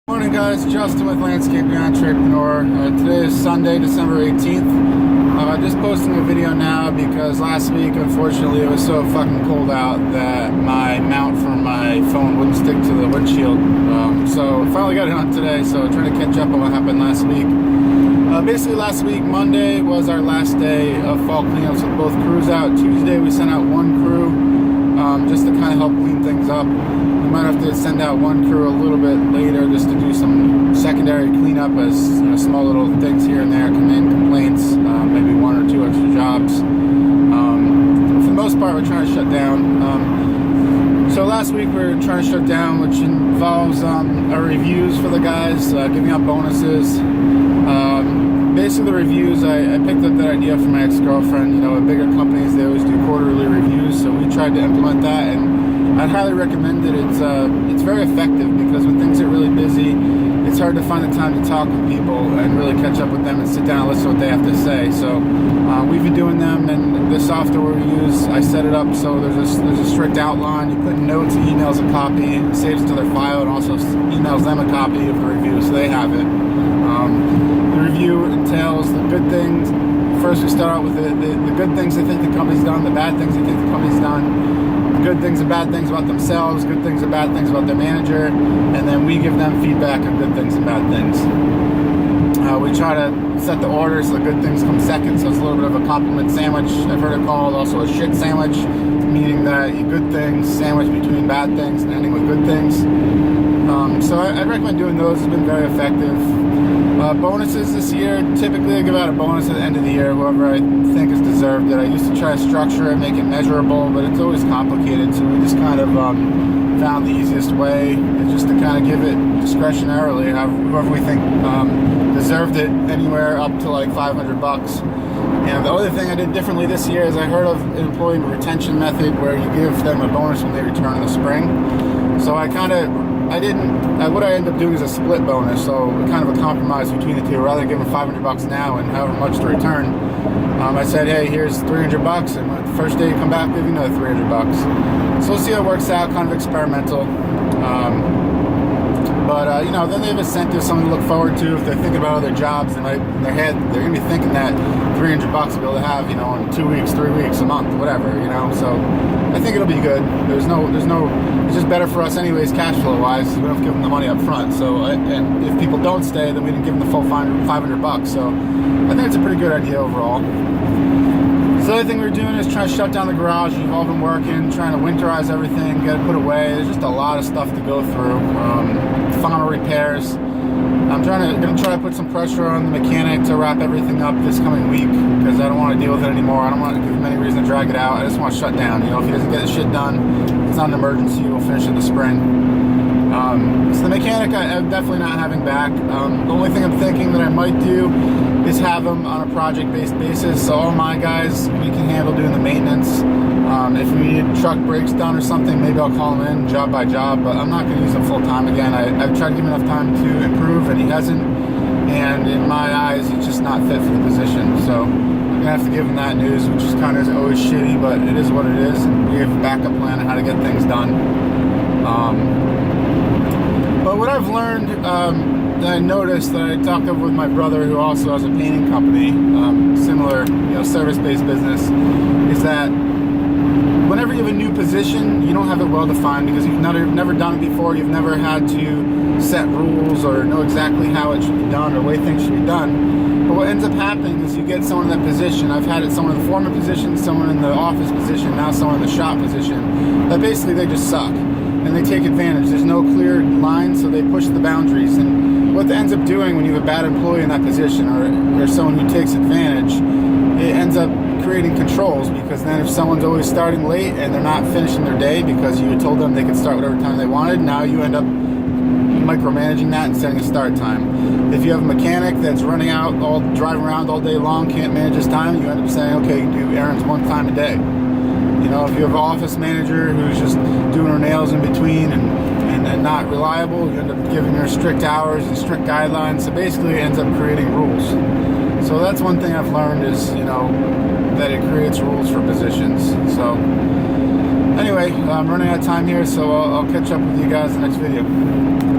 Morning guys, Justin with Landscaping Entrepreneur. Today is Sunday, December 18th. Just posting a video now because last week, unfortunately, it was so fucking cold out that my mount for my phone wouldn't stick to the windshield. So I finally got it on today, so trying to catch up on what happened last week. Basically last week, Monday was our last day of fall cleanups with both crews out. Tuesday we sent out one crew just to kind of help clean things up. We might have to send out one crew a little bit later just to do some secondary cleanup as small little things here and there come in, complaints, maybe one or two extra jobs. For the most part, we're trying to shut down. So last week we were trying to shut down, which involves our reviews for the guys, giving out bonuses. Basically the reviews, I picked up that idea from my ex-girlfriend. At bigger companies they always do quarterly reviews, so we tried to implement that, and I'd highly recommend it. It's very effective because when things get really busy, it's hard to find the time to talk with people and really catch up with them and sit down and listen to what they have to say. So we've been doing them, and the software we use, I set it up so there's a strict outline. You put notes and emails a copy, it saves it to their file, and also emails them a copy of the review so they have it. The review entails the good things. First we start out with the good things they think the company's done, the bad things they think the company's done, good things and bad things about themselves, good things and bad things about their manager, and then we give them feedback on good things and bad things. We try to set the order so the good things come second, so it's a little bit of a compliment sandwich, I've heard it called, also a shit sandwich, meaning that you good things sandwich between bad things and ending with good things. So I'd recommend doing those. It's been very effective. Bonuses this year, typically I give out a bonus at the end of the year, whoever I think has deserved it. I used to try to structure it, make it measurable, but it's always complicated, so we just kind of found the easiest way is just to kind of give it discretionarily, whoever we think deserved it, anywhere up to like $500. And the other thing I did differently this year is I heard of an employee retention method where you give them a bonus when they return in the spring. So what I end up doing is a split bonus, so kind of a compromise between the two. Rather than give them $500 now and however much to return, I said, hey, here's $300, and the first day you come back, we'll give you another $300. So we'll see how it works out, kind of experimental. But then they have incentives, something to look forward to. If they're thinking about other jobs, in their head, they're going to be thinking that $300 will be able to have, in 2 weeks, 3 weeks, a month, whatever, So I think it'll be good. It's just better for us anyways, cash flow wise. We don't have to give them the money up front. So, and if people don't stay, then we didn't give them the full $500. So I think it's a pretty good idea overall. So the other thing we're doing is trying to shut down the garage. We've all been working, trying to winterize everything, get it put away. There's just a lot of stuff to go through. Final repairs. I'm gonna try to put some pressure on the mechanic to wrap everything up this coming week because I don't want to deal with it anymore. I don't want to give him any reason to drag it out. I just want to shut down. If he doesn't get his shit done, it's not an emergency. We'll finish in the spring. So the mechanic I'm definitely not having back. The only thing I'm thinking that I might do is have him on a project-based basis. So all my guys, we can handle doing the maintenance. If we need truck brakes done or something, maybe I'll call him in job by job, but I'm not going to use him full time again. I've tried to give him enough time to improve, and he hasn't. And in my eyes, he's just not fit for the position. So I'm going to have to give him that news, which is kind of always shitty, but it is what it is. And we have a backup plan on how to get things done. But what I've learned, that I noticed, that I talked over with my brother who also has a painting company, similar, service-based business, is that whenever you have a new position, you don't have it well defined because you've never done it before. You've never had to set rules or know exactly how it should be done or the way things should be done. But what ends up happening is you get someone in that position. I've had it someone in the foreman position, someone in the office position, now someone in the shop position, that basically they just suck and they take advantage. There's no clear line, so they push the boundaries. And what that ends up doing when you have a bad employee in that position or someone who takes advantage, it ends up creating controls, because then if someone's always starting late and they're not finishing their day because you told them they could start whatever time they wanted, now you end up micromanaging that and setting a start time. If you have a mechanic that's driving around all day long, can't manage his time, you end up saying, okay, you can do errands one time a day. If you have an office manager who's just doing her nails in between and not reliable, you end up giving her strict hours and strict guidelines. So basically it ends up creating rules. So that's one thing I've learned is, that it creates rules for positions. So anyway, I'm running out of time here, so I'll catch up with you guys in the next video.